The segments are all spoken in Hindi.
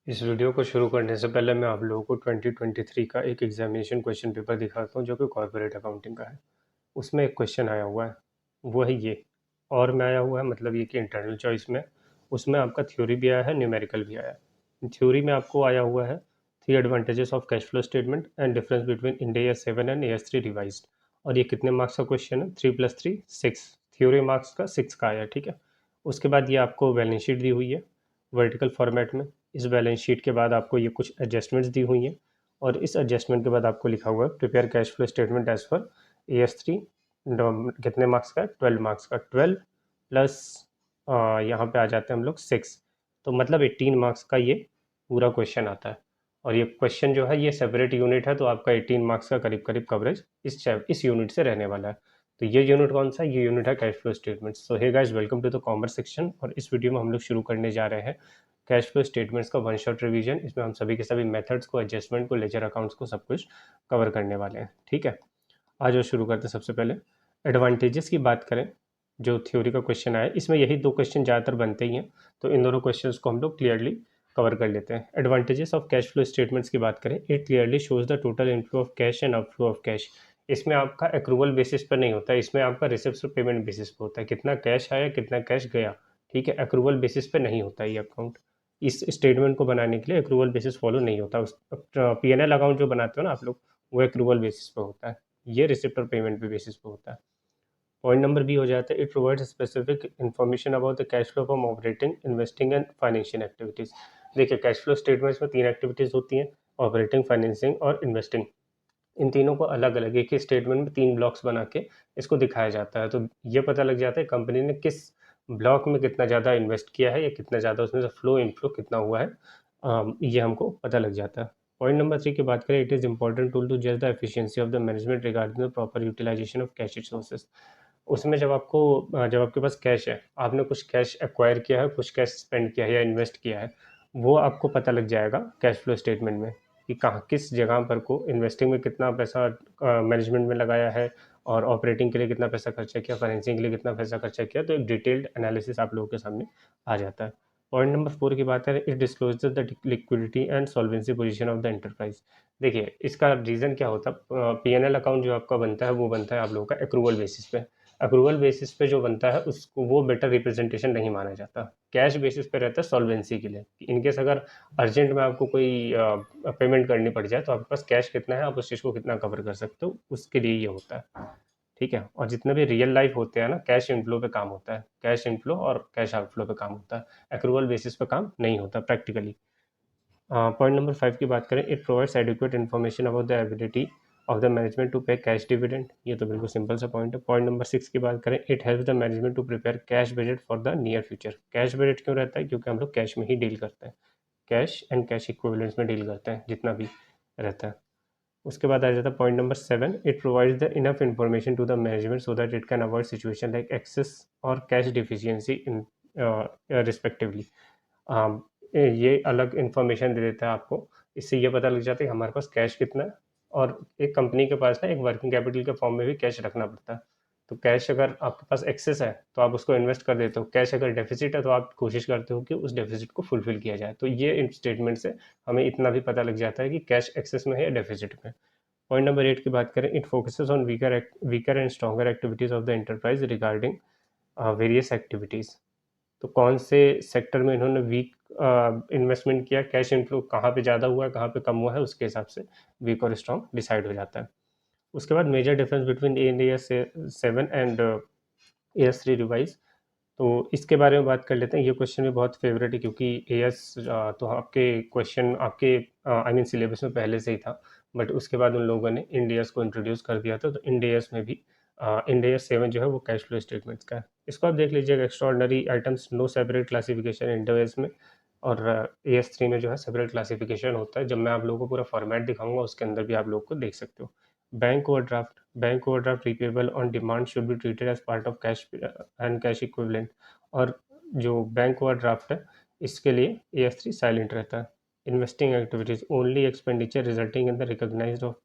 इस वीडियो को शुरू करने से पहले मैं आप लोगों को 2023 का एक एग्जामिनेशन क्वेश्चन पेपर दिखाता हूँ जो कि कॉर्पोरेट अकाउंटिंग का है। उसमें एक क्वेश्चन आया हुआ है, वो है ये। और में आया हुआ है मतलब ये कि इंटरनल चॉइस में उसमें आपका थ्योरी भी आया है, न्यूमेरिकल भी आया है। थ्योरी में आपको आया हुआ है 3 advantages of cash flow statement and difference between Ind AS 7 and AS 3 revised. और ये कितने मार्क्स का क्वेश्चन है? 3 + 3 6। थ्योरी मार्क्स का 6 का आया, ठीक है। उसके बाद ये आपको बैलेंस शीट दी हुई है वर्टिकल फॉर्मेट में। इस बैलेंस शीट के बाद आपको ये कुछ एडजस्टमेंट्स दी हुई हैं और इस एडजस्टमेंट के बाद आपको लिखा हुआ है prepare cash flow statement as per AS 3। कितने मार्क्स का? 12 मार्क्स का। 12 प्लस यहाँ पे आ जाते हैं हम लोग 6, तो मतलब 18 मार्क्स का ये पूरा क्वेश्चन आता है। और ये क्वेश्चन जो है ये सेपरेट यूनिट है, तो आपका 18 मार्क्स का करीब करीब कवरेज इस यूनिट से रहने वाला है। तो ये यूनिट कौन सा? ये यूनिट है cash flow statement. So hey guys, welcome to the commerce section. और इस वीडियो में हम लोग शुरू करने जा रहे हैं कैश फ्लो स्टेटमेंट्स का वन शॉट रिवीजन। इसमें हम सभी के सभी मेथड्स को, एडजस्टमेंट को, लेजर अकाउंट्स को, सब कुछ कवर करने वाले हैं, ठीक है। आज और शुरू करते हैं। सबसे पहले एडवांटेजेस की बात करें, जो थ्योरी का क्वेश्चन आया इसमें यही दो क्वेश्चन ज़्यादातर बनते ही हैं, तो इन दोनों क्वेश्चंस को हम लोग क्लियरली कवर कर लेते हैं। Advantages of cash flow statements की बात करें, it clearly shows the total inflow of cash and outflow of cash. इसमें आपका एक्रूवल बेसिस पर नहीं होता है, इसमें आपका रिसिप्ट और पेमेंट बेसिस पर होता है। कितना कैश आया, कितना कैश गया, ठीक है। एक्रूवल बेसिस पे नहीं होता ये अकाउंट। इस स्टेटमेंट को बनाने के लिए एक्रूवल बेसिस फॉलो नहीं होता। उस P&L अकाउंट जो बनाते हो ना आप लोग, वो एक्रूवल बेसिस पे होता है। ये रिसिप्ट और पेमेंट पे बेसिस पे होता है। पॉइंट नंबर बी हो जाता है, it provides specific information about the cash flow from operating, investing and financial activities. देखिए, कैश फ्लो स्टेटमेंट्स में 3 एक्टिविटीज होती हैं, ऑपरेटिंग, फाइनेंसिंग और इन्वेस्टिंग। इन तीनों को अलग अलग एक ही स्टेटमेंट में 3 ब्लॉक्स बना के इसको दिखाया जाता है। तो ये पता लग जाता है कंपनी ने किस ब्लॉक में कितना ज़्यादा इन्वेस्ट किया है या कितना ज़्यादा उसमें से फ्लो इनफ्लो कितना हुआ है, ये हमको पता लग जाता है। पॉइंट नंबर 3 की बात करें, it is important tool to जज the efficiency of the management regarding the proper utilisation of cash resources. उसमें जब आपके पास कैश है, आपने कुछ कैश एक्वायर किया है, कुछ कैश स्पेंड किया है या इन्वेस्ट किया है, वो आपको पता लग जाएगा कैश फ्लो स्टेटमेंट में कि कहाँ किस जगह पर को इन्वेस्टिंग में कितना पैसा मैनेजमेंट में लगाया है, और ऑपरेटिंग के लिए कितना पैसा खर्चा किया, फाइनेंसिंग के लिए कितना पैसा खर्चा किया। तो एक डिटेल्ड एनालिसिस आप लोगों के सामने आ जाता है। पॉइंट नंबर 4 की बात करें, it disclose the liquidity and solvency position of the enterprise. देखिए, इसका रीज़न क्या होता है, P&L अकाउंट जो आपका बनता है वो बनता है आप लोगों का एक्रूवल बेसिस पे। अप्रूवल बेसिस पे जो बनता है उसको वो बेटर रिप्रेजेंटेशन नहीं माना जाता। कैश बेसिस पे रहता है सॉल्वेंसी के लिए। इनकेस अगर अर्जेंट में आपको कोई पेमेंट करनी पड़ जाए तो आपके पास कैश कितना है, आप उस चीज़ को कितना कवर कर सकते हो, उसके लिए ये होता है, ठीक है। और जितने भी रियल लाइफ होते हैं ना, कैश इनफ्लो पे काम होता है, कैश इनफ्लो और कैश आउटफ्लो पे काम होता है, एक्रूवल बेसिस पे काम नहीं होता प्रैक्टिकली। पॉइंट नंबर 5 की बात करें, it provides adequate information about the ability of the management to pay cash dividend. ये तो बिल्कुल सिंपल सा पॉइंट है। पॉइंट नंबर 6 की बात करें, it helps the management to prepare cash budget for the near future. Cash budget क्यों रहता है? क्योंकि हम लोग कैश में ही डील करते हैं, कैश एंड कैश इक्विवेलेंट्स में डील करते हैं जितना भी रहता है। उसके बाद आ जाता है point number 7, it provides the enough information to the management so that it can avoid situation like excess or cash deficiency in respectively. ये अलग इन्फॉर्मेशन दे देता है आपको। इससे ये पता लग जाता है कि हमारे पास कैश कितना है, और एक कंपनी के पास ना एक वर्किंग कैपिटल के फॉर्म में भी कैश रखना पड़ता है। तो कैश अगर आपके पास एक्सेस है तो आप उसको इन्वेस्ट कर देते हो, कैश अगर डेफिसिट है तो आप कोशिश करते हो कि उस डेफिसिट को फुलफिल किया जाए। तो ये इन स्टेटमेंट से हमें इतना भी पता लग जाता है कि कैश एक्सेस में है या डेफिसिट में। पॉइंट नंबर 8 की बात करें, it focuses on weaker and stronger activities of the enterprise regarding various activities. तो कौन से सेक्टर में इन्होंने वीक इन्वेस्टमेंट किया, कैश इनफ्लो कहाँ पे ज़्यादा हुआ है, कहाँ पे कम हुआ है, उसके हिसाब से वीक और स्ट्रॉन्ग डिसाइड हो जाता है। उसके बाद major difference between A and AS 7 and AS 3 revise. तो इसके बारे में बात कर लेते हैं। ये क्वेश्चन भी बहुत फेवरेट है क्योंकि AS तो आपके क्वेश्चन आपके आई मीन सिलेबस में पहले से ही था, बट उसके बाद उन लोगों ने इंड AS को इंट्रोड्यूस कर दिया था। तो इंड AS में भी इंड AS 7 जो है वो कैश फ्लो स्टेटमेंट्स का है। इसको आप देख लीजिएगा, extraordinary items no separate classification Ind AS में, और AS 3 में जो है सेपरेट क्लासिफिकेशन होता है। जब मैं आप लोगों को पूरा फॉर्मेट दिखाऊंगा उसके अंदर भी आप लोग को देख सकते हो। Bank overdraft repayable on demand should be treated as part of cash and cash equivalent. और जो बैंक ओवरड्राफ्ट है इसके लिए AS 3 साइलेंट रहता है। Investing activities, only expenditure resulting in the recognised of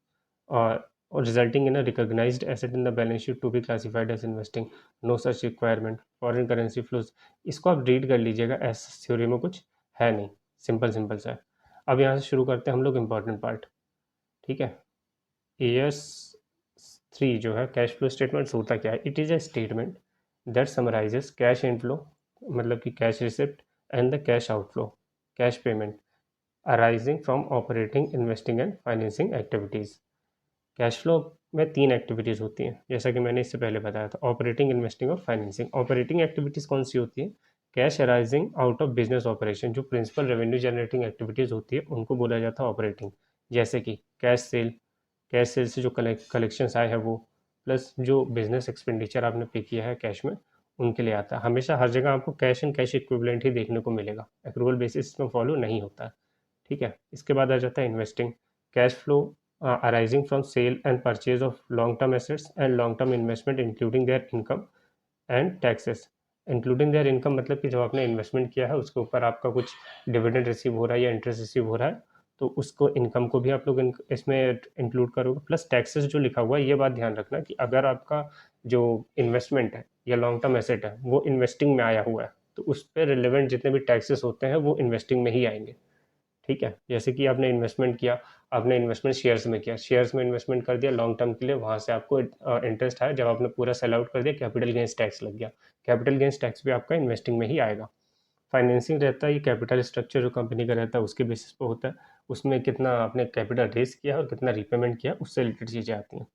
और resulting in a recognised asset in the balance sheet to be classified as investing, no such requirement. Foreign currency flows, इसको आप रीड कर लीजिएगा, ऐसा थ्योरी में कुछ है नहीं, सिंपल सिंपल सा है। अब यहाँ से शुरू करते हैं हम लोग इम्पोर्टेंट पार्ट, ठीक है। AS3 जो है कैश फ्लो स्टेटमेंट होता क्या है? It is a statement that summarises cash inflow, मतलब कि cash receipt, and the cash outflow, cash payment arising from operating, investing and financing activities. Cash flow में तीन एक्टिविटीज़ होती हैं, जैसा कि मैंने इससे पहले बताया था, ऑपरेटिंग, इन्वेस्टिंग और फाइनेंसिंग। ऑपरेटिंग एक्टिविटीज़ कौन सी होती है? Cash arising out of business operation, जो प्रिंसिपल रेवेन्यू जनरेटिंग एक्टिविटीज़ होती है उनको बोला जाता है ऑपरेटिंग। जैसे कि कैश सेल, कैश सेल से जो कलेक्शंस आए हैं वो, प्लस जो बिजनेस एक्सपेंडिचर आपने पे किया है कैश में, उनके लिए आता है। हमेशा हर जगह आपको कैश एंड कैश इक्विवेलेंट ही देखने को मिलेगा, एक्रूवल बेसिस में फॉलो नहीं होता है, ठीक है। इसके बाद आ जाता है investing, cash flow arising from sale and purchase of long term assets and long term investment including their income and taxes. Including their income मतलब कि जब आपने इन्वेस्टमेंट किया है उसके ऊपर आपका कुछ डिविडेंड रिसीव हो रहा है या इंटरेस्ट रिसीव हो रहा है, तो उसको, इनकम को भी आप लोग इसमें इंक्लूड करोगे, प्लस टैक्सेस जो लिखा हुआ है। ये बात ध्यान रखना कि अगर आपका जो इन्वेस्टमेंट है या लॉन्ग टर्म एसेट है वो इन्वेस्टिंग में आया हुआ है, तो उस पर रिलेवेंट जितने भी टैक्सेस होते हैं वो इन्वेस्टिंग में ही आएंगे, ठीक है। जैसे कि आपने इन्वेस्टमेंट किया, आपने इन्वेस्टमेंट शेयर्स में किया, शेयर्स में इन्वेस्टमेंट कर दिया लॉन्ग टर्म के लिए, वहाँ से आपको इंटरेस्ट आया, जब आपने पूरा सेल आउट कर दिया कैपिटल गेंस टैक्स लग गया, कैपिटल गेंस टैक्स भी आपका इन्वेस्टिंग में ही आएगा। फाइनेंसिंग रहता है, ये कैपिटल स्ट्रक्चर जो कंपनी का रहता है उसके बेसिस पे होता है, उसमें कितना आपने कैपिटल रेज किया और कितना रिपेमेंट किया, उससे रिलेटेड चीज़ें आती हैं।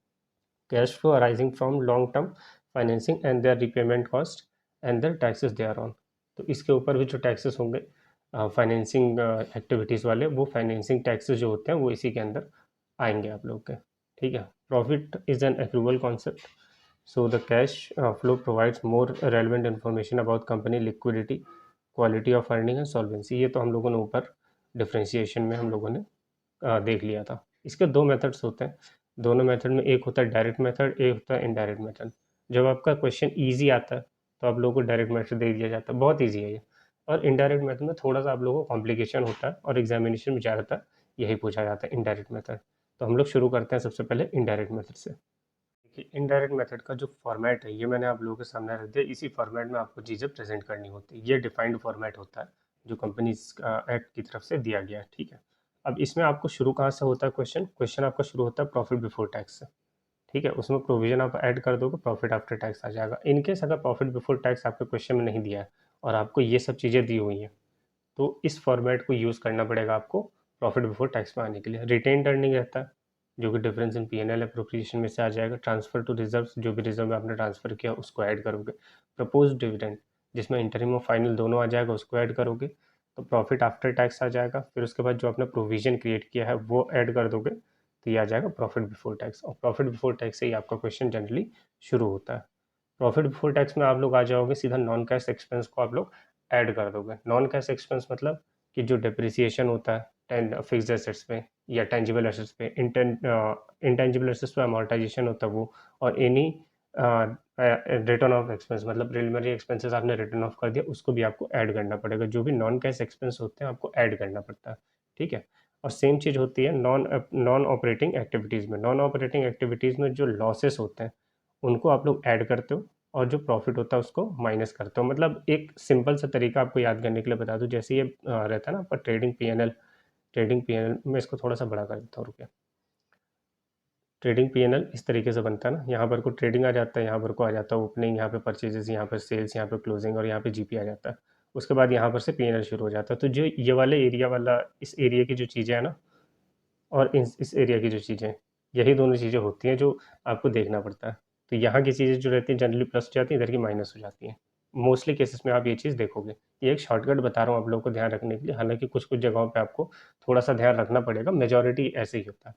Cash flow arising from long term financing and their repayment cost and their taxes they are on. तो इसके ऊपर भी जो टैक्सेस होंगे फाइनेंसिंग एक्टिविटीज़ वाले, वो फाइनेंसिंग टैक्सेस जो होते हैं वो इसी के अंदर आएंगे आप लोग के, ठीक है। Profit is an accrual concept, so the cash flow provides more relevant information about company liquidity, quality of earning and solvency. ये तो हम लोगों ने ऊपर डिफ्रेंशिएशन में हम लोगों ने देख लिया था। इसके दो मेथड्स होते हैं, दोनों मेथड में एक होता है डायरेक्ट मेथड, एक होता है इनडायरेक्ट मेथड। जब आपका क्वेश्चन ईजी आता है तो आप लोगों को डायरेक्ट मेथड दे दिया जाता है, बहुत ईजी है ये। और इनडायरेक्ट मेथड में थोड़ा सा आप लोगों को कॉम्प्लिकेशन होता है और एग्जामिनेशन में ज़्यादातर यही पूछा जाता है, इनडायरेक्ट मेथड। तो हम लोग शुरू करते हैं सबसे पहले इनडायरेक्ट मेथड से। देखिए, इनडायरेक्ट मेथड का जो फॉर्मेट है ये मैंने आप लोगों के सामने रख दिया, इसी फॉर्मेट में आपको चीज़ें प्रेजेंट करनी होती है। ये डिफाइंड फॉर्मेट होता है जो कंपनीज एक्ट की तरफ से दिया गया है, ठीक है। अब इसमें आपको शुरू कहाँ से होता है? क्वेश्चन क्वेश्चन आपका शुरू होता है प्रॉफिट बिफोर टैक्स से, ठीक है। उसमें प्रोविजन आप ऐड कर दोगे, प्रॉफिट आफ्टर टैक्स आ जाएगा। इनकेस अगर प्रॉफिट बिफोर टैक्स आपके क्वेश्चन में नहीं दिया है और आपको ये सब चीज़ें दी हुई हैं, तो इस फॉर्मेट को यूज़ करना पड़ेगा आपको प्रॉफिट बिफोर टैक्स में आने के लिए। रिटेन अर्निंग रहता है जो कि डिफरेंस इन P&L अप्रोप्रिएशन में से आ जाएगा। ट्रांसफर टू रिजर्व्स, जो भी रिजर्व में आपने ट्रांसफर किया उसको ऐड करोगे। प्रपोज डिविडेंड, जिसमें इंटरिम और फाइनल दोनों आ जाएगा, उसको ऐड करोगे तो प्रॉफिट आफ्टर टैक्स आ जाएगा। फिर उसके बाद जो आपने प्रोविजन क्रिएट किया है वो ऐड कर दोगे तो ये आ जाएगा प्रॉफिट बिफोर टैक्स। और प्रॉफिट बिफोर टैक्स से ही आपका क्वेश्चन जनरली शुरू होता है। प्रॉफिट बिफोर टैक्स में आप लोग आ जाओगे सीधा नॉन कैश एक्सपेंस को आप लोग ऐड कर दोगे। नॉन कैश एक्सपेंस मतलब कि जो डिप्रिसिएशन होता है टेन फिक्स्ड एसेट्स पे या टेंजिबल एसेट्स पे, इंटेंजिबल एसेट्स पे अमोर्टाइजेशन होता है वो, और एनी रिटर्न ऑफ एक्सपेंस मतलब प्रिलिमिनरी एक्सपेंसेस आपने रिटर्न ऑफ कर दिया उसको भी आपको ऐड करना पड़ेगा। जो भी नॉन कैश एक्सपेंस होते हैं आपको ऐड करना पड़ता है, ठीक है। और सेम चीज़ होती है नॉन ऑपरेटिंग एक्टिविटीज़ में। नॉन ऑपरेटिंग एक्टिविटीज़ में जो लॉसेस होते हैं उनको आप लोग ऐड करते हो और जो प्रॉफिट होता है उसको माइनस करते हो। मतलब एक सिंपल सा तरीका आपको याद करने के लिए बता दूं, जैसे ये रहता है ना आपका ट्रेडिंग P&L। ट्रेडिंग P&L में इसको थोड़ा सा बड़ा कर देता हूँ, रुपया। ट्रेडिंग P&L इस तरीके से बनता है ना, यहाँ पर को ट्रेडिंग आ जाता है, यहाँ पर को आ जाता है ओपनिंग, यहाँ पे परचेजेस, यहाँ पर सेल्स, यहाँ पे क्लोजिंग और यहाँ पे जीपी आ जाता है। उसके बाद यहाँ पर से P&L शुरू हो जाता है। तो जो ये वाले एरिया वाला, इस एरिया की जो चीज़ें हैं ना, और इस एरिया की जो चीज़ें, यही दोनों चीज़ें होती हैं जो आपको देखना पड़ता है। तो यहाँ की चीज़ें जो रहती हैं जनरली प्लस हो जाती हैं, इधर की माइनस हो जाती हैं। मोस्टली केसेस में आप ये चीज़ देखोगे। ये एक शॉर्टकट बता रहा हूँ आप लोगों को ध्यान रखने के लिए, हालांकि कुछ कुछ जगहों पे आपको थोड़ा सा ध्यान रखना पड़ेगा, मेजॉरिटी ऐसे ही होता है।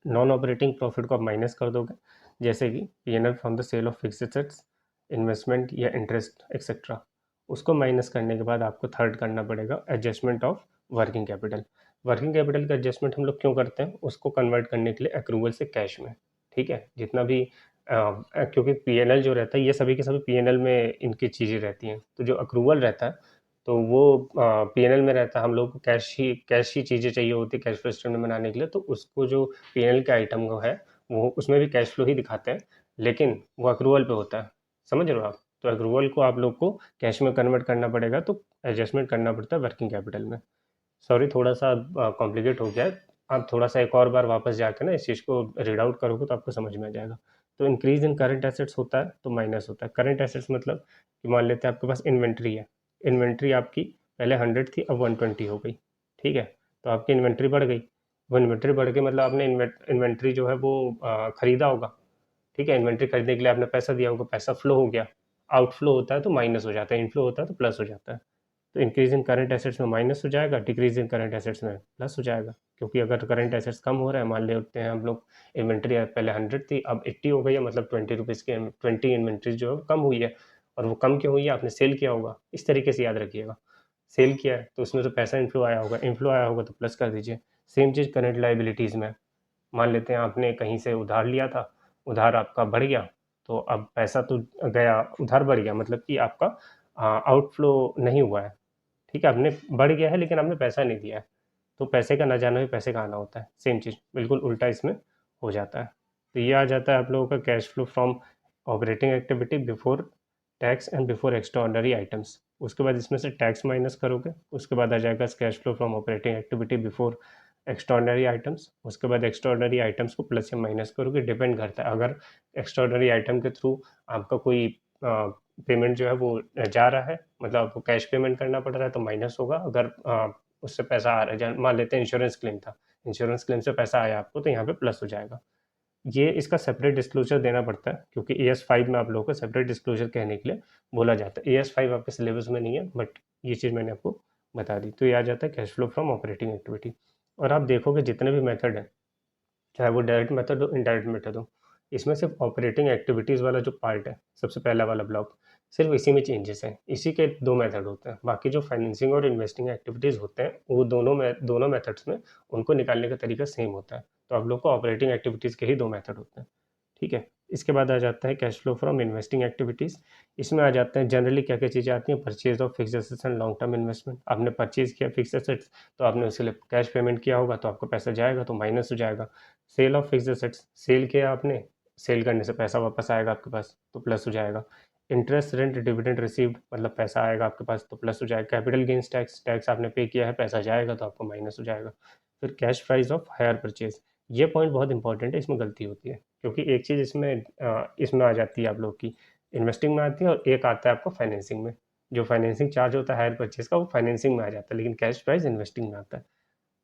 नॉन ऑपरेटिंग प्रॉफिट को आप माइनस कर दोगे, जैसे कि P&L from the sale of fixed assets, investment या इंटरेस्ट एक्सेट्रा। उसको माइनस करने के बाद आपको थर्ड करना पड़ेगा adjustment of working capital. Working capital का एडजस्टमेंट हम लोग क्यों करते हैं? उसको कन्वर्ट करने के लिए एक्रूवल से कैश में, ठीक है। जितना भी क्योंकि P&L जो रहता है ये सभी के सभी P&L में इनकी चीज़ें रहती हैं, तो जो अक्रूवल रहता है तो वो P&L में रहता है। हम लोग को कैश ही चीज़ें चाहिए होती है कैश फ्लो स्टेटमेंट बनाने के लिए, तो उसको जो P&L के आइटम को है वो उसमें भी कैश फ्लो ही दिखाते हैं, लेकिन वो अक्रूवल पे होता है, समझ रहे हो आप? तो अक्रूवल को आप लोग को कैश में कन्वर्ट करना पड़ेगा, तो एडजस्टमेंट करना पड़ता है वर्किंग कैपिटल में। सॉरी, थोड़ा सा कॉम्प्लिकेट हो गया है। आप थोड़ा सा एक और बार वापस जाके ना इस चीज़ को रीड आउट करोगे तो आपको समझ में आ जाएगा। तो इंक्रीज इन करंट एसेट्स होता है तो माइनस होता है। करंट एसेट्स मतलब कि मान लेते हैं आपके पास इन्वेंट्री है। इन्वेंट्री आपकी पहले 100 थी, अब 120 हो गई। ठीक है, तो आपकी इन्वेंट्री बढ़ गई। वो इन्वेंट्री बढ़ गई मतलब आपने इन्वेंट्री जो है वो खरीदा होगा। ठीक है, इन्वेंट्री खरीदने के लिए आपने पैसा दिया होगा, पैसा फ्लो हो गया। आउटफ्लो होता है तो माइनस हो जाता है, इनफ्लो होता है तो प्लस हो जाता है। तो इंक्रीज इन करंट एसेट्स में माइनस हो जाएगा, डिक्रीज इन करंट एसेट्स में प्लस हो जाएगा। क्योंकि अगर करंट एसेट्स कम हो रहा है, मान लेते हैं हम लोग इन्वेंट्री पहले 100 थी, अब 80 हो गई है, मतलब 20 रुपीज़ की 20 इन्वेंट्री जो है कम हुई है। और वो कम क्यों हुई है, आपने सेल किया होगा, इस तरीके से याद रखिएगा। सेल किया है तो उसमें तो पैसा इन्फ्लो आया होगा, इन्फ्लो आया होगा तो प्लस कर दीजिए। सेम चीज़ करंट लाइबिलिटीज़ में, मान लेते हैं आपने कहीं से उधार लिया था, उधार आपका बढ़ गया, तो अब पैसा तो गया, उधार बढ़ गया, मतलब कि आपका आउटफ्लो नहीं हुआ है। ठीक है, आपने बढ़ गया है लेकिन आपने पैसा नहीं दिया है। तो पैसे का ना जाना भी पैसे का आना होता है, सेम चीज़ बिल्कुल उल्टा इसमें हो जाता है। तो ये आ जाता है आप लोगों का cash flow from operating activity before tax and before extraordinary items. उसके बाद इसमें से टैक्स माइनस करोगे, उसके बाद आ जाएगा cash flow from operating activity before extraordinary items. उसके बाद एक्स्ट्राऑर्डिनरी आइटम्स को प्लस या माइनस करोगे, डिपेंड करता है। अगर एक्स्ट्राऑर्डिनरी आइटम के थ्रू आपका कोई पेमेंट जो है वो जा रहा है, मतलब आपको कैश पेमेंट करना पड़ रहा है, तो माइनस होगा। अगर उससे पैसा आ रहा है, मान लेते हैं इंश्योरेंस क्लेम था, इंश्योरेंस क्लेम से पैसा आया आपको, तो यहाँ पे प्लस हो जाएगा। ये इसका सेपरेट डिस्क्लोजर देना पड़ता है, क्योंकि AS5 में आप लोगों को सेपरेट डिस्क्लोजर कहने के लिए बोला जाता है। AS5 आपके सिलेबस में नहीं है, बट ये चीज़ मैंने आपको बता दी। तो ये आ जाता है cash flow from operating activity. और आप देखोगे जितने भी मेथड हैं, चाहे वो डायरेक्ट मेथड हो, इनडायरेक्ट मेथड हो, इसमें सिर्फ ऑपरेटिंग एक्टिविटीज़ वाला जो पार्ट है, सबसे पहला वाला ब्लॉक, सिर्फ इसी में चेंजेस हैं। इसी के दो मेथड होते हैं, बाकी जो फाइनेंसिंग और इन्वेस्टिंग एक्टिविटीज़ होते हैं वो दोनों मेथड्स में उनको निकालने का तरीका सेम होता है। तो आप लोग को ऑपरेटिंग एक्टिविटीज़ के ही दो मेथड होते हैं। ठीक है, इसके बाद आ जाता है cash flow from investing activities. इसमें आ जाते हैं जनरली क्या क्या चीज़ें आती हैं, purchase of fix assets and long term investment. आपने परचेज किया फिक्स एसेट्स, तो आपने उसके लिए कैश पेमेंट किया होगा, तो आपका पैसा जाएगा तो माइनस हो जाएगा। Sale of fix assets, sale किया आपने, सेल करने से पैसा वापस आएगा आपके पास, तो प्लस हो जाएगा। इंटरेस्ट रेंट डिविडेंड रिसीव्ड, मतलब पैसा आएगा आपके पास तो प्लस हो जाएगा। कैपिटल गेन्स टैक्स, टैक्स आपने पे किया है, पैसा जाएगा तो आपको माइनस हो जाएगा। फिर cash price of hire purchase, ये पॉइंट बहुत इंपॉर्टेंट है, इसमें गलती होती है। क्योंकि एक चीज़ इसमें आ जाती है आप लोग की, इन्वेस्टिंग में आती है, और एक आता है आपको फाइनेंसिंग में। जो फाइनेंसिंग चार्ज होता है हायर परचेज का, वो फाइनेंसिंग में आ जाता है, लेकिन कैश प्राइस इन्वेस्टिंग में आता है।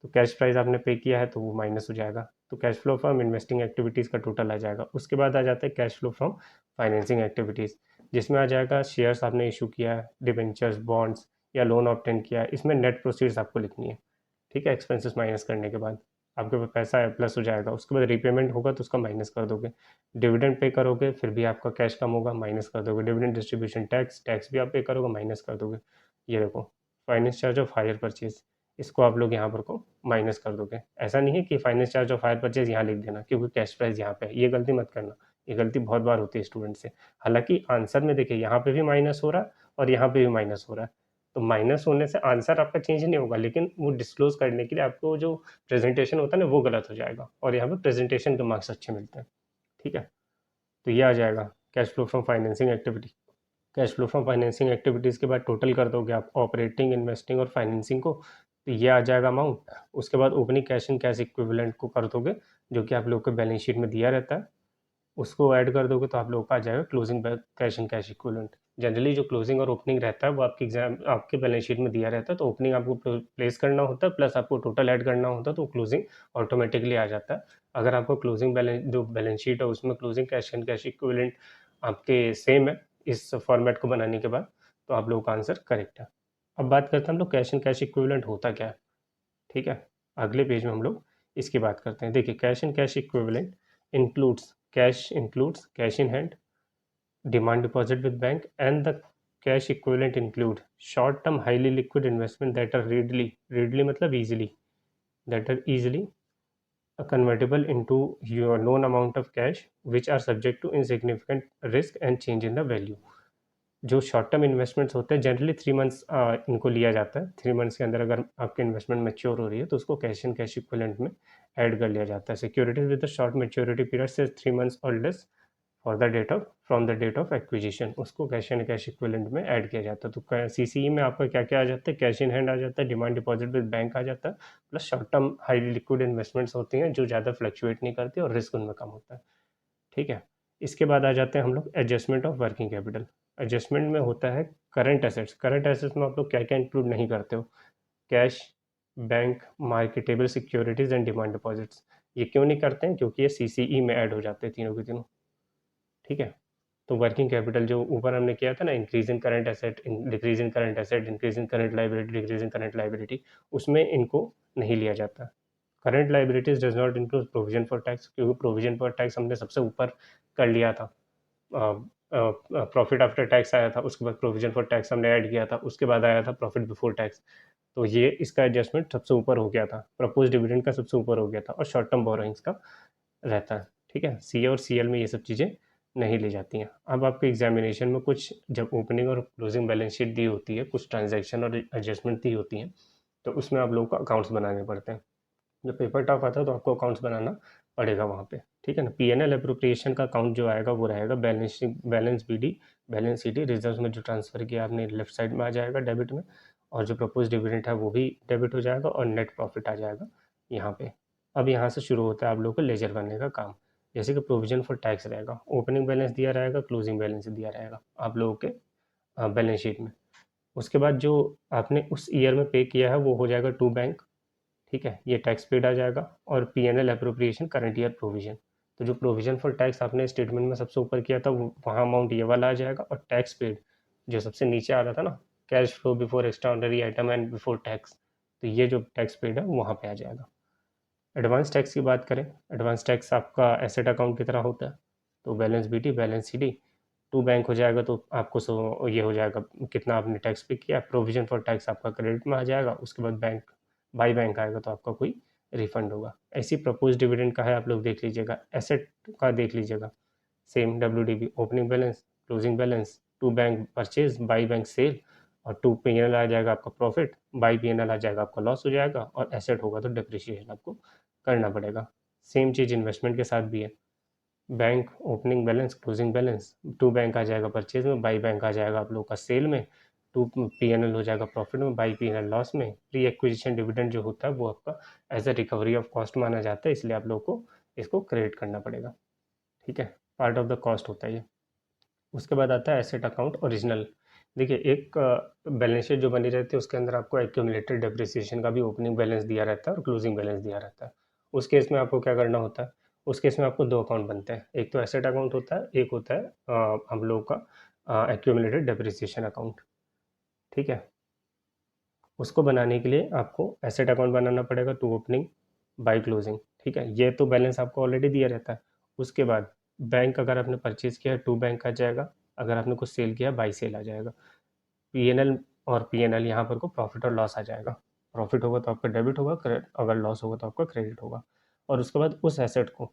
तो कैश प्राइस आपने पे किया है तो वो माइनस हो जाएगा। तो cash flow from investing activities का टोटल आ जाएगा। उसके बाद आ जाता है cash flow from financing activities, जिसमें आ जाएगा शेयर्स आपने इशू किया है, डिबेंचर्स, बॉन्ड्स या लोन ऑब्टेन किया है, इसमें नेट प्रोसीड्स आपको लिखनी है। ठीक है, एक्सपेंसेस माइनस करने के बाद आपके पास पैसा है, प्लस हो जाएगा। उसके बाद रीपेमेंट होगा तो उसका माइनस कर दोगे। डिविडेंड पे करोगे फिर भी आपका कैश कम होगा, माइनस कर दोगे। डिविडेंड डिस्ट्रीब्यूशन टैक्स, टैक्स भी आप पे करोगे, माइनस कर दोगे। ये देखो, finance charge of hire purchase, इसको आप लोग यहाँ पर को माइनस कर दोगे। ऐसा नहीं है कि finance charge of hire purchase यहाँ लिख देना क्योंकि कैश प्राइस यहाँ पे है, ये गलती मत करना। ये गलती बहुत बार होती है स्टूडेंट से। हालांकि आंसर में देखिए यहाँ पे भी माइनस हो रहा है और यहाँ पे भी माइनस हो रहा है, तो माइनस होने से आंसर आपका चेंज नहीं होगा, लेकिन वो डिस्क्लोज करने के लिए आपको जो प्रेजेंटेशन होता है ना वो गलत हो जाएगा, और यहाँ पे प्रेजेंटेशन के मार्क्स अच्छे मिलते हैं। ठीक है, तो ये आ जाएगा cash flow from financing activity. Cash flow from financing activities के बाद टोटल कर दोगे आप ऑपरेटिंग, इन्वेस्टिंग और फाइनेंसिंग को, तो ये आ जाएगा अमाउंट। उसके बाद opening cash and cash equivalent को कर दोगे, जो कि आप लोग के बैलेंस शीट में दिया रहता है, उसको ऐड कर दोगे तो आप लोगों का आ जाएगा closing cash and cash equivalent. Generally जो क्लोजिंग और ओपनिंग रहता है वो आपके एग्जाम आपके बैलेंस शीट में दिया रहता है, तो ओपनिंग आपको प्लेस करना होता है, प्लस आपको टोटल ऐड करना होता है, तो क्लोजिंग ऑटोमेटिकली आ जाता है। अगर आपको क्लोजिंग बैलेंस जो बैलेंस शीट है उसमें closing cash and cash equivalent आपके सेम है इस फॉर्मेट को बनाने के बाद, तो आप लोगों का आंसर करेक्ट है। अब बात करते हैं हम लोग कैश एंड कैश इक्विवेलेंट होता क्या है। ठीक है, अगले पेज में हम लोग इसकी बात करते हैं। देखिए, cash and cash equivalent includes cash in hand, demand deposit with bank, and the cash equivalent include short term highly liquid investment that are readily मतलब easily, that are easily convertible into your known amount of cash which are subject to insignificant risk and change in the value। जो शॉर्ट टर्म इन्वेस्टमेंट्स होते हैं जनरली 3 मंथ्स इनको लिया जाता है। 3 मंथ्स के अंदर अगर आपकी इन्वेस्टमेंट मैच्योर हो रही है तो उसको कैश एंड कैश इक्विवेलेंट में ऐड कर लिया जाता है। Securities with the short maturity period से 3 मंथ्स और less from the date of acquisition, उसको कैश एंड कैश इक्विवेलेंट में ऐड किया जाता है। तो सीसीई में आपका क्या क्या आ जाता है, कैश इन हैंड आ जाता है, डिमांड डिपॉजिट विद बैंक आ जाता है, plus short term highly liquid investments होती हैं जो ज़्यादा फ्लक्चुएट नहीं करती और रिस्क उनमें कम होता है। ठीक है, इसके बाद आ जाते हैं हम लोग adjustment of working capital. Adjustment में होता है करंट एसेट्स। करंट एसेट्स में आप लोग क्या क्या इंक्लूड नहीं करते हो, cash, bank, marketable securities and demand deposits. ये क्यों नहीं करते हैं, क्योंकि ये सीसीई में ऐड हो जाते हैं तीनों के तीनों। ठीक है, तो वर्किंग कैपिटल जो ऊपर हमने किया था ना, increase in current asset, decrease in current asset, increase in current liability, decrease in current liability, उसमें इनको नहीं लिया जाता। Current liabilities does not include provision for tax, क्योंकि प्रोविजन फॉर टैक्स हमने सबसे ऊपर कर लिया था। प्रॉफिट आफ्टर टैक्स आया था, उसके बाद प्रोविजन फॉर टैक्स हमने ऐड किया था, उसके बाद आया था प्रॉफिट बिफोर टैक्स। तो ये इसका एडजस्टमेंट सबसे ऊपर हो गया था, प्रपोज डिविडेंड का सबसे ऊपर हो गया था, और शॉर्ट टर्म बोरोइंग्स का रहता है। ठीक है, सी और सी एल में ये सब चीज़ें नहीं ली जाती हैं। अब आपके एग्जामिनेशन में कुछ जब ओपनिंग और क्लोजिंग बैलेंस शीट दी होती है, कुछ ट्रांजैक्शन और एडजस्टमेंट दी होती हैं, तो उसमें आप लोगों को अकाउंट्स बनाने पड़ते हैं। जब पेपर टफ आता है तो आपको अकाउंट्स बनाना पड़ेगा वहाँ पे। ठीक है ना, पी एन एल अप्रोप्रिएशन का अकाउंट जो आएगा वो रहेगा balance B D, balance C D, reserve में जो ट्रांसफ़र किया आपने लेफ्ट साइड में आ जाएगा डेबिट में, और जो प्रपोज डिविडेंड है वो भी डेबिट हो जाएगा, और नेट प्रॉफिट आ जाएगा यहाँ पे। अब यहाँ से शुरू होता है आप लोगों को लेजर बनने का काम। जैसे कि प्रोविजन फॉर टैक्स रहेगा, ओपनिंग बैलेंस दिया रहेगा, क्लोजिंग बैलेंस दिया रहेगा आप लोगों के बैलेंस शीट में। उसके बाद जो आपने उस ईयर में पे किया है वो हो जाएगा टू बैंक। ठीक है, ये टैक्स पेड आ जाएगा, और P N L appropriation current year provision. तो जो प्रोविजन फॉर टैक्स आपने स्टेटमेंट में सबसे ऊपर किया था वो वहाँ अमाउंट ये वाला आ जाएगा, और टैक्स पेड जो सबसे नीचे आ रहा था ना, cash flow before extraordinary item and before tax, तो ये जो टैक्स पेड है वहाँ पे आ जाएगा। एडवांस टैक्स की बात करें, एडवांस टैक्स आपका एसेट अकाउंट की तरह होता है, तो balance B D, balance C D, to bank हो जाएगा, तो आपको ये हो जाएगा कितना आपने टैक्स पे किया, प्रोविजन फॉर टैक्स आपका क्रेडिट में आ जाएगा, उसके बाद बैंक बाई बैंक आएगा तो आपका कोई रिफंड होगा। ऐसी प्रपोज डिविडेंड का है, आप लोग देख लीजिएगा, एसेट का देख लीजिएगा, same W D B, opening balance, closing balance, to bank purchase, by bank sale, और टू पी एन एल आ जाएगा आपका profit, by P N L आ जाएगा आपका लॉस हो जाएगा, और एसेट होगा तो डिप्रिसिएशन आपको करना पड़ेगा। सेम चीज़ इन्वेस्टमेंट के साथ भी है, bank opening balance, closing balance, to bank आ जाएगा परचेज में, बाई बैंक आ जाएगा आप लोगों का सेल में, टू पी एन एल हो जाएगा प्रॉफिट में, by P N L loss में। प्री एक्विजिशन डिविडेंड जो होता है वो आपका as a recovery of cost माना जाता है, इसलिए आप लोगों को इसको क्रेडिट करना पड़ेगा। ठीक है, पार्ट ऑफ द कॉस्ट होता है ये। उसके बाद आता है एसेट अकाउंट ओरिजिनल। देखिए, एक बैलेंस शीट जो बनी रहती है उसके अंदर आपको एक्यूमुलेटेड डेप्रिसिएशन का भी ओपनिंग बैलेंस दिया रहता है और क्लोजिंग बैलेंस दिया रहता है। उस केस में आपको क्या करना होता है, उस केस में आपको दो अकाउंट बनते हैं, एक तो एसेट अकाउंट होता है, एक होता है हम लोगों का एक्यूमुलेटेड डेप्रिसिएशन अकाउंट। ठीक है, उसको बनाने के लिए आपको एसेट अकाउंट बनाना पड़ेगा, टू ओपनिंग बाई क्लोजिंग। ठीक है, ये तो बैलेंस आपको ऑलरेडी दिया रहता है। उसके बाद बैंक अगर आपने परचेज किया है टू बैंक आ जाएगा, अगर आपने कुछ सेल किया बाई सेल आ जाएगा। पी एन एल और पी एन एल यहाँ पर को प्रॉफिट और लॉस आ जाएगा, प्रॉफिट होगा तो आपका डेबिट होगा, अगर लॉस होगा तो आपका क्रेडिट होगा। और उसके बाद उस एसेट को,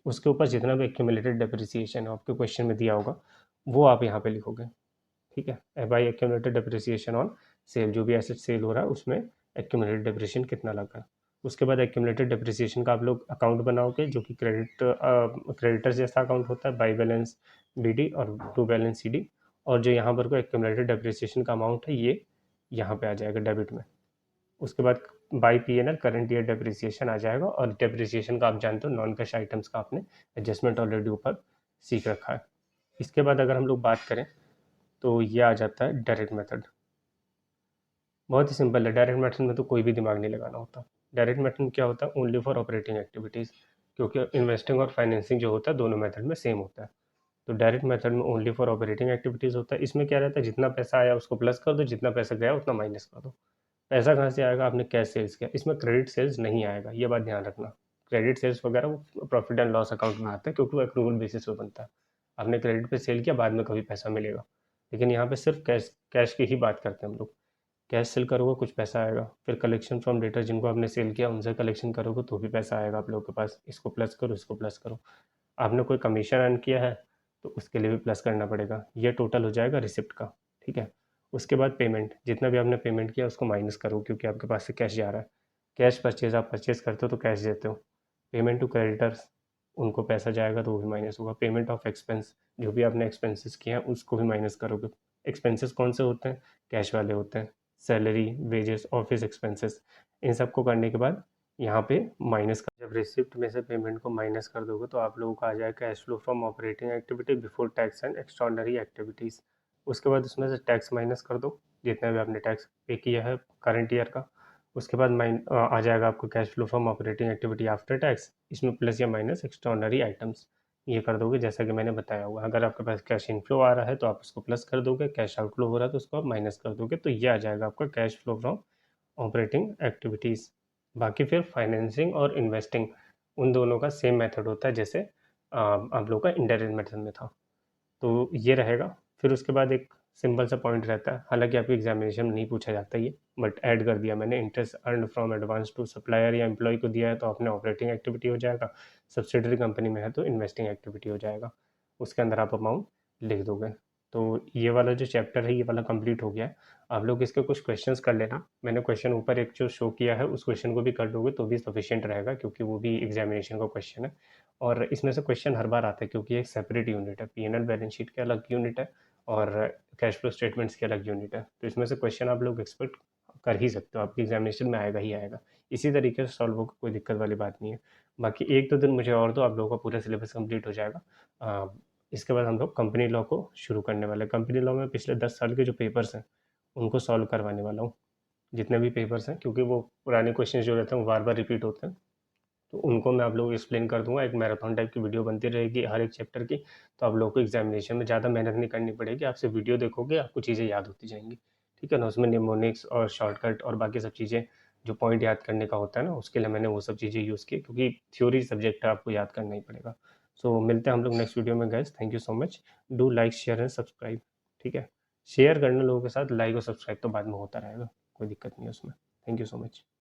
उसके ऊपर जितना भी एक्यूमुलेटेड डेप्रिसिएशन आपके क्वेश्चन में दिया होगा वो आप यहाँ पे लिखोगे। ठीक है, by accumulated depreciation on sale, जो भी एसेट सेल हो रहा है उसमें एक्यूमुलेटेड डेप्रिसिएशन कितना लगा। उसके बाद एक्यूमुलेटेड डेप्रिसिएशन का आप लोग अकाउंट बनाओगे जो कि क्रेडिटर्स जैसा अकाउंट होता है, बाई बैलेंस बी डी और टू बैलेंस सी डी, और जो यहाँ पर को एक्यूमुलेटेड डेप्रिसिएशन का अमाउंट है ये यहाँ पे आ जाएगा डेबिट में। उसके बाद by P N L current year depreciation आ जाएगा, और डेप्रिसिएशन का आप जानते हो नॉन कैश आइटम्स का आपने एडजस्टमेंट ऑलरेडी ऊपर सीख रखा है। इसके बाद अगर हम लोग बात करें तो ये आ जाता है डायरेक्ट मेथड। बहुत ही सिंपल है, डायरेक्ट मेथड में तो कोई भी दिमाग नहीं लगाना होता। डायरेक्ट मेथड में क्या होता है, ओनली फॉर ऑपरेटिंग एक्टिविटीज़, क्योंकि इन्वेस्टिंग और फाइनेंसिंग जो होता है दोनों मेथड में सेम होता है। तो डायरेक्ट मेथड में ओनली फॉर ऑपरेटिंग एक्टिविटीज़ होता है। इसमें क्या रहता है, जितना पैसा आया उसको प्लस कर दो, जितना पैसा गया उतना माइनस कर दो। पैसा कहाँ से आएगा, आपने कैश सेल्स किया, इसमें क्रेडिट सेल्स नहीं आएगा, ये बात ध्यान रखना। क्रेडिट सेल्स वगैरह वो प्रॉफिट एंड लॉस अकाउंट में आता है, क्योंकि वो एक्रूवल बेसिस पे बनता है। आपने क्रेडिट पे सेल किया, बाद में कभी पैसा मिलेगा, लेकिन यहाँ पे सिर्फ कैश कैश की ही बात करते हैं हम लोग। कैश सेल करोगे कुछ पैसा आएगा, फिर कलेक्शन फ्रॉम डेटर जिनको आपने सेल किया उनसे कलेक्शन करोगे तो भी पैसा आएगा आप लोगों के पास, इसको प्लस करो इसको प्लस करो। आपने कोई कमीशन अर्न किया है तो उसके लिए भी प्लस करना पड़ेगा, ये टोटल हो जाएगा रिसिप्ट का। ठीक है, उसके बाद पेमेंट, जितना भी आपने पेमेंट किया उसको माइनस करो, क्योंकि आपके पास से कैश जा रहा है। कैश परचेज आप परचेज करते हो तो कैश देते हो। पेमेंट टू क्रेडिटर्स, उनको पैसा जाएगा तो वो भी माइनस होगा। पेमेंट ऑफ एक्सपेंस, जो भी आपने एक्सपेंसेस किए हैं उसको भी माइनस करोगे। एक्सपेंसेस कौन से होते हैं? कैश वाले होते हैं। सैलरी, वेजेस, ऑफिस एक्सपेंसेस, इन सबको करने के बाद यहाँ पे माइनस का, जब रिसिप्ट में से पेमेंट को माइनस कर दोगे तो आप लोगों का आ जाएगा cash flow from operating activity before tax and extraordinary activities. उसके बाद उसमें से टैक्स माइनस कर दो, जितना भी आपने टैक्स पे किया है करंट ईयर का। उसके बाद आ जाएगा आपको cash flow from operating activity after tax, इसमें प्लस या माइनस एक्स्ट्रॉर्डनरी आइटम्स। ये कर दोगे जैसा कि मैंने बताया हुआ। अगर आपके पास कैश इनफ्लो आ रहा है तो आप उसको प्लस कर दोगे, कैश आउटफ्लो हो रहा है तो उसको आप माइनस कर दोगे, तो ये आ जाएगा आपका cash flow from operating activities. बाकी फिर फाइनेंसिंग और इन्वेस्टिंग, उन दोनों का सेम मेथड होता है जैसे आप लोगों का इंडायरेक्ट मेथड में था, तो ये रहेगा। फिर उसके बाद एक सिंपल सा पॉइंट रहता है, हालांकि आपके एग्जामिनेशन में नहीं पूछा जाता ये, बट ऐड कर दिया मैंने। Interest earn from advance to supplier या एम्प्लॉय को दिया है तो अपने ऑपरेटिंग एक्टिविटी हो जाएगा। सब्सिडरी कंपनी में है तो इन्वेस्टिंग एक्टिविटी हो जाएगा। उसके अंदर आप अमाउंट लिख दोगे। तो ये वाला जो चैप्टर है ये वाला कंप्लीट हो गया है। आप लोग इसके कुछ क्वेश्चंस कर लेना। मैंने क्वेश्चन ऊपर एक जो शो किया है उस क्वेश्चन को भी कर दोगे तो भी सफिशियंट रहेगा, क्योंकि वो भी एग्जामिनेशन का क्वेश्चन है। और इसमें से क्वेश्चन हर बार आता है क्योंकि एक सेपरेट यूनिट है, पी&एल बैलेंस शीट के अलग यूनिट है और कैश फ्लो स्टेटमेंट्स की अलग यूनिट है, तो इसमें से क्वेश्चन आप लोग एक्सपेक्ट कर ही सकते हो, आपके एग्जामिनेशन में आएगा ही आएगा। इसी तरीके से सॉल्व होगा, कोई दिक्कत वाली बात नहीं है। बाकी एक दो दिन मुझे और दो, आप लोगों का पूरा सिलेबस कंप्लीट हो जाएगा। इसके बाद हम लोग कंपनी लॉ को शुरू करने वाले हैं। कंपनी लॉ में पिछले 10 साल के जो पेपर्स हैं उनको सॉल्व करवाने वाला हूँ, जितने भी पेपर्स हैं, क्योंकि वो पुराने क्वेश्चन जो रहते हैं वो बार बार रिपीट होते हैं, तो उनको मैं आप लोगों को एक्सप्लेन कर दूंगा। एक मैराथन टाइप की वीडियो बनती रहेगी हर एक चैप्टर की, तो आप लोगों को एग्जामिनेशन में ज़्यादा मेहनत नहीं करनी पड़ेगी, आप सिर्फ वीडियो देखोगे आपको चीज़ें याद होती जाएंगी। ठीक है ना? उसमें निमोनिक्स और शॉर्टकट और बाकी सब चीज़ें जो पॉइंट याद करने का होता है ना, उसके लिए मैंने वो सब चीज़ें यूज़ की, क्योंकि थ्योरी सब्जेक्ट है, आपको याद करना ही पड़ेगा। सो मिलते हैं हम लोग नेक्स्ट वीडियो में guys. Thank you so much. Do like share and subscribe. ठीक है, शेयर करना लोगों के साथ, लाइक और सब्सक्राइब तो बाद में होता रहेगा, कोई दिक्कत नहीं है उसमें। Thank you so much.